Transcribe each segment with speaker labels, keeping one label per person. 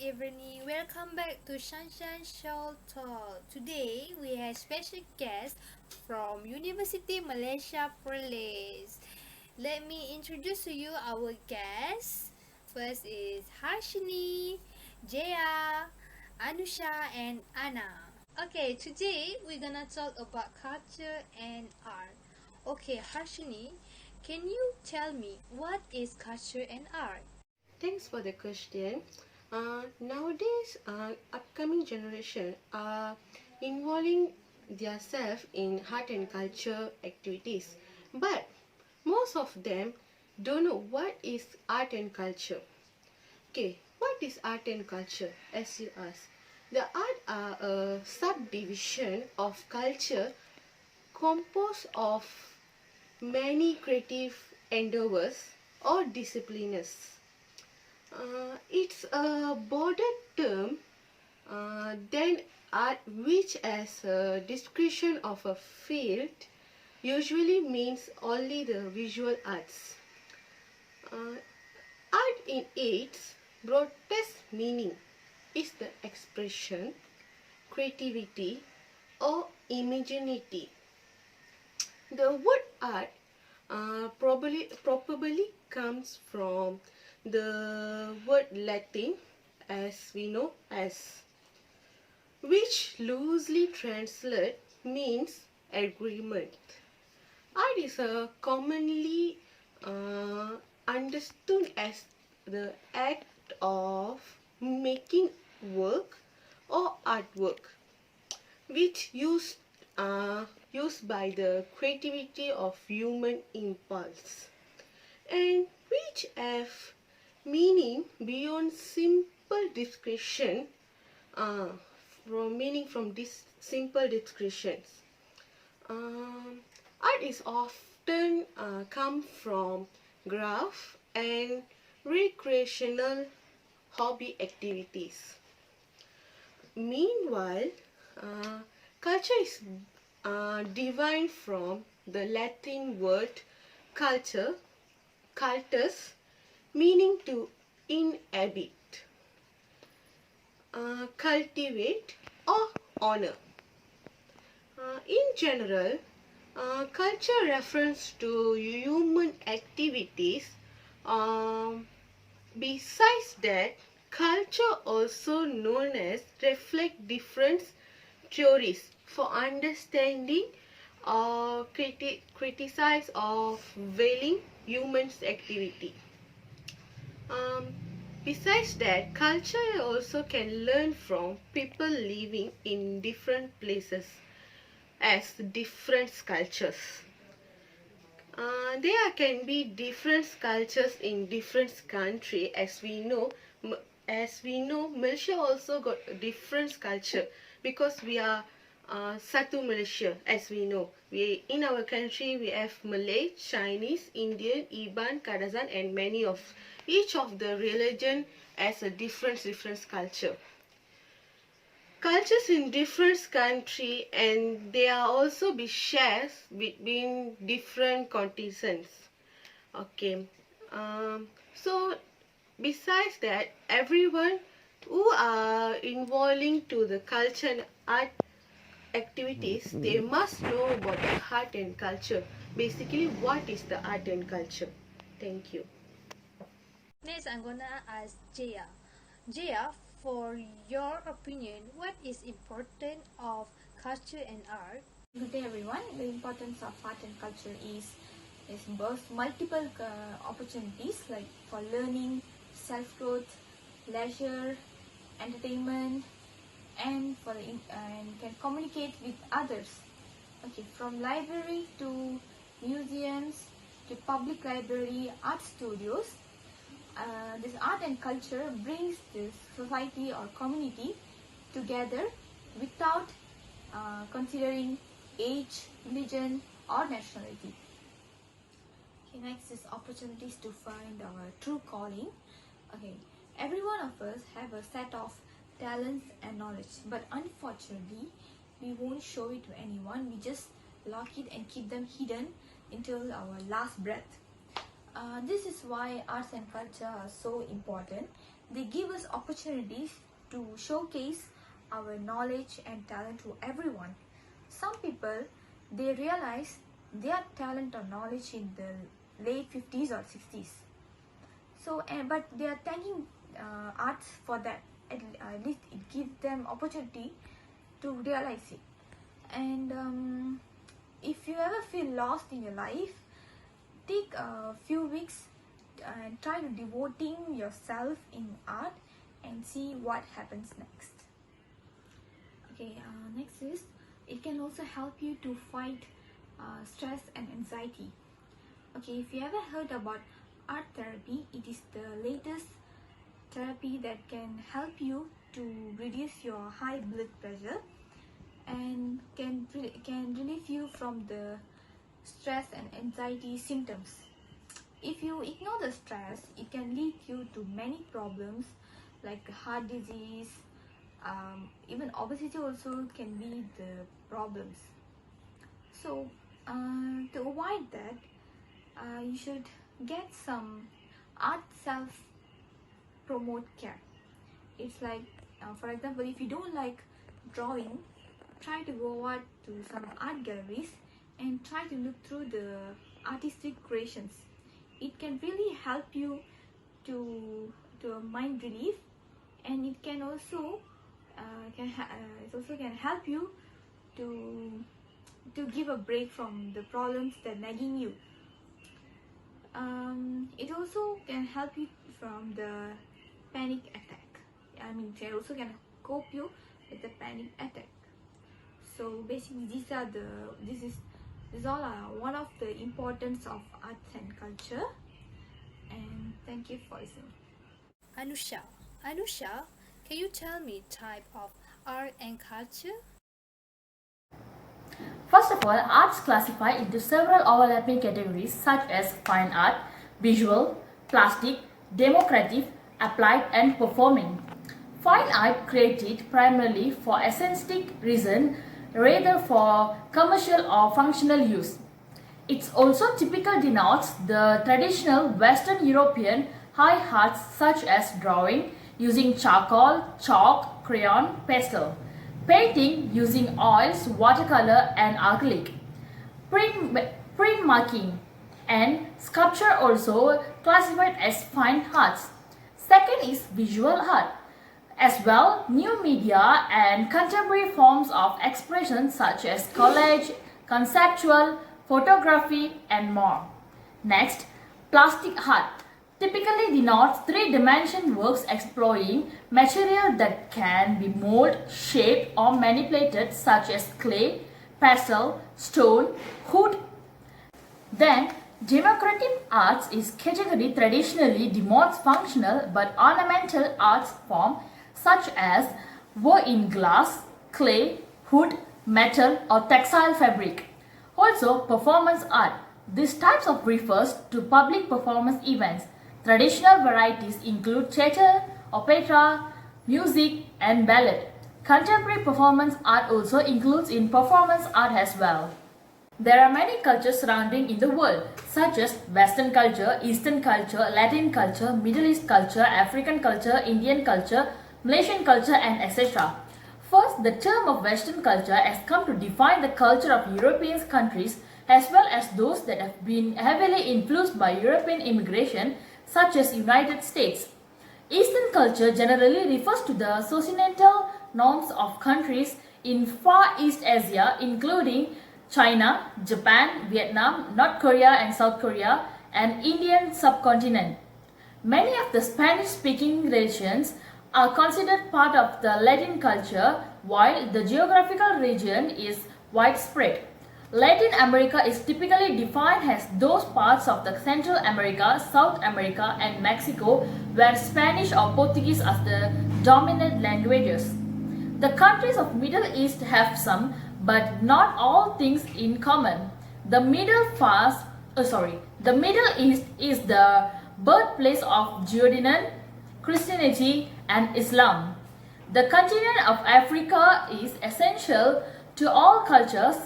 Speaker 1: evening. Welcome back to Shanshan Show Talk. Today we have special guest from University Malaysia Perlis. Let me introduce to you our guests. First is Harshini, Jaya, Anusha, and Anna. Okay, today we're gonna talk about culture and art. Okay, Harshini, can you tell me what is culture and art?
Speaker 2: Thanks for the question. Nowadays, upcoming generation are involving themselves in art and culture activities, but most of them don't know what is art and culture. Okay, what is art and culture? As you ask, the art are a subdivision of culture composed of many creative endeavors or disciplines. It's a broader term than art, which as a description of a field usually means only the visual arts. Art in its broadest meaning is the expression, creativity or imagination. The word art probably comes from the word Latin, as we know as, which loosely translated means agreement. Art is commonly understood as the act of making work or artwork, which used by the creativity of human impulse, and which have meaning beyond simple description, from this simple descriptions. Art is often come from graph and recreational hobby activities. Meanwhile, culture is derived from the Latin word culture, cultus, meaning to inhabit, cultivate or honor. In general, culture refers to human activities. Besides that, culture also known as reflect different theories for understanding or criticize of veiling humans' activity. Besides that, culture also can learn from people living in different places as different cultures. There can be different cultures in different country. As we know, Malaysia also got a different culture because we are Satu Malaysia. As we know, in our country we have Malay, Chinese, Indian, Iban, Kadazan, and many of each of the religion has a different culture. Cultures in different country, and they are also be shares between different continents. Okay, so besides that, everyone who are involving to the culture and art activities, they must know about the art and culture. Basically, what is the art and culture? Thank you.
Speaker 1: Next, I'm gonna ask Jaya. Jaya, for your opinion, what is important of culture and art?
Speaker 3: Good day, everyone. The importance of art and culture is both multiple opportunities like for learning, self-growth, leisure, entertainment, and can communicate with others. Okay, from library to museums to public library, art studios. This art and culture brings this society or community together without considering age, religion, or nationality. Okay, next is opportunities to find our true calling. Okay, every one of us have a set of talents and knowledge, but unfortunately, we won't show it to anyone. We just lock it and keep them hidden until our last breath. This is why arts and culture are so important, They give us opportunities to showcase our knowledge and talent to everyone. Some people, they realize their talent or knowledge in the late 50s or 60s. So, but they are thanking arts for that. At least it gives them opportunity to realize it. And if you ever feel lost in your life, take a few weeks and try to devoting yourself in art and see what happens next. Okay, next is it can also help you to fight stress and anxiety. Okay, if you ever heard about art therapy, it is the latest therapy that can help you to reduce your high blood pressure and can relieve you from the stress and anxiety symptoms. If you ignore the stress, it can lead you to many problems like heart disease, even obesity also can be the problems. So to avoid that, you should get some art self-promote care. It's like, for example, if you don't like drawing, try to go out to some art galleries and try to look through the artistic creations. It can really help you to mind relief, and it can also can help you to give a break from the problems that nagging you. It also can help you from the panic attack. It also can cope you with the panic attack. So basically, these all are one of the importance of arts and culture. And thank you for listening.
Speaker 1: Anusha, can you tell me type of art and culture?
Speaker 4: First of all, arts classify into several overlapping categories such as fine art, visual, plastic, democratic, applied and performing. Fine art created primarily for aesthetic reason rather for commercial or functional use. It also typically denotes the traditional Western European high arts such as drawing using charcoal, chalk, crayon, pastel, painting using oils, watercolor and acrylic, print marking, and sculpture also classified as fine arts. Second is visual art. As well, new media and contemporary forms of expression such as collage, conceptual, photography and more. Next, plastic art typically denotes three-dimensional works exploring material that can be molded, shaped or manipulated such as clay, pastel, stone, wood. Then, democratic arts is category traditionally denotes functional but ornamental arts form such as work in glass, clay, wood, metal or textile fabric. Also, performance art. These types of refers to public performance events. Traditional varieties include theatre, opera, music and ballet. Contemporary performance art also includes in performance art as well. There are many cultures surrounding in the world, such as Western culture, Eastern culture, Latin culture, Middle East culture, African culture, Indian culture, Malaysian culture and etc. First, the term of Western culture has come to define the culture of European countries as well as those that have been heavily influenced by European immigration such as United States. Eastern culture generally refers to the societal norms of countries in Far East Asia including China, Japan, Vietnam, North Korea and South Korea and Indian subcontinent. Many of the Spanish-speaking regions are considered part of the Latin culture while the geographical region is widespread. Latin America is typically defined as those parts of the Central America, South America and Mexico where Spanish or Portuguese are the dominant languages. The countries of Middle East have some but not all things in common. The Middle East is the birthplace of Judaism, Christianity and Islam. The continent of Africa is essential to all cultures.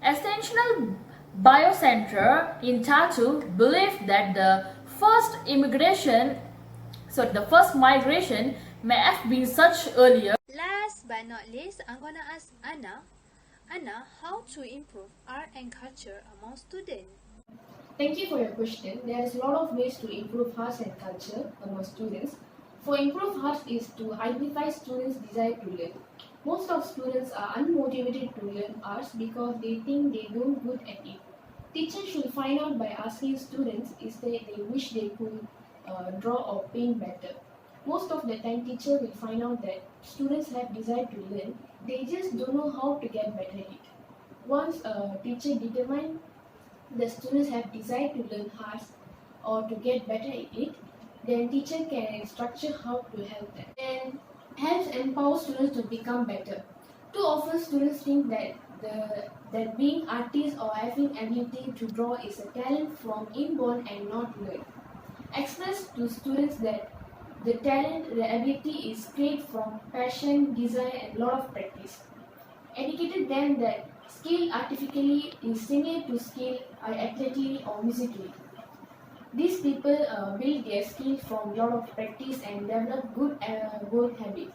Speaker 4: Essential Biocenter in Tartu believed that the first immigration So the first migration may have been such earlier.
Speaker 1: Last but not least, I'm gonna ask Anna. Anna, how to improve art and culture among students?
Speaker 5: Thank you for your question. There is a lot of ways to improve arts and culture among students. For improve arts is to identify students' desire to learn. Most of students are unmotivated to learn arts because they think they don't good at it. Teachers should find out by asking students if they wish they could draw or paint better. Most of the time, teacher will find out that students have desire to learn. They just don't know how to get better at it. Once a teacher determines the students have desire to learn arts or to get better at it, then teacher can structure how to help them and helps empower students to become better. Too often students think that being artist or having ability to draw is a talent from inborn and not learned. Express to students that the talent, the ability is created from passion, desire and lot of practice. Educated them that skill artificially is similar to skill athletically or musically. These people build their skill from lot of practice and develop good work habits.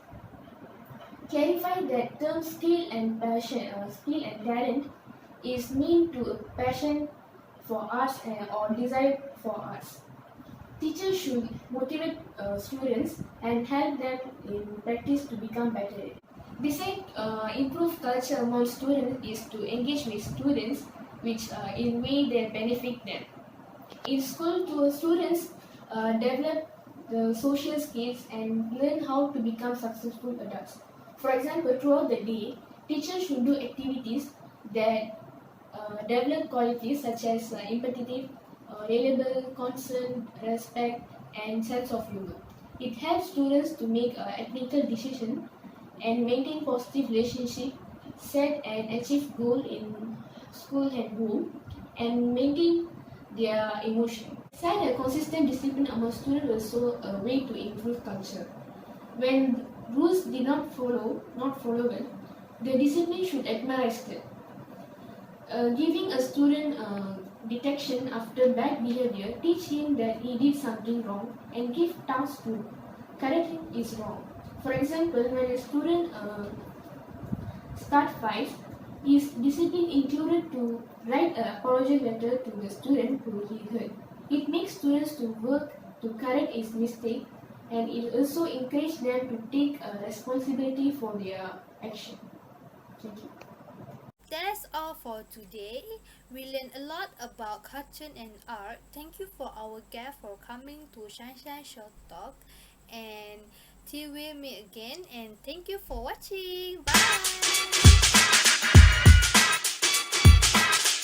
Speaker 5: Clarify that term skill and passion, skill and talent is mean to a passion for arts or desire for arts. Teachers should motivate students and help them in practice to become better. Besides, improve culture among students is to engage with students which in way that benefit them. In school, students develop the social skills and learn how to become successful adults. For example, throughout the day, teachers should do activities that develop qualities such as empathetic, reliable, concern, respect, and sense of humor. It helps students to make ethical decisions and maintain positive relationship, set and achieve goal in school and home, and maintain their emotion. Set a consistent discipline among students also a way to improve culture. When rules did not follow well, the discipline should acknowledge that. Giving a student detection after bad behavior, teach him that he did something wrong and give tasks to correct him is wrong. For example, when a student start fights, his discipline included to write an apology letter to the student who he hurt. It makes students to work to correct his mistake, and it also encourages them to take responsibility for their action. Thank you.
Speaker 1: That's all for today. We learned a lot about culture and art. Thank you for our guest for coming to Shanshan Show Talk. And till we meet again, and thank you for watching. Bye!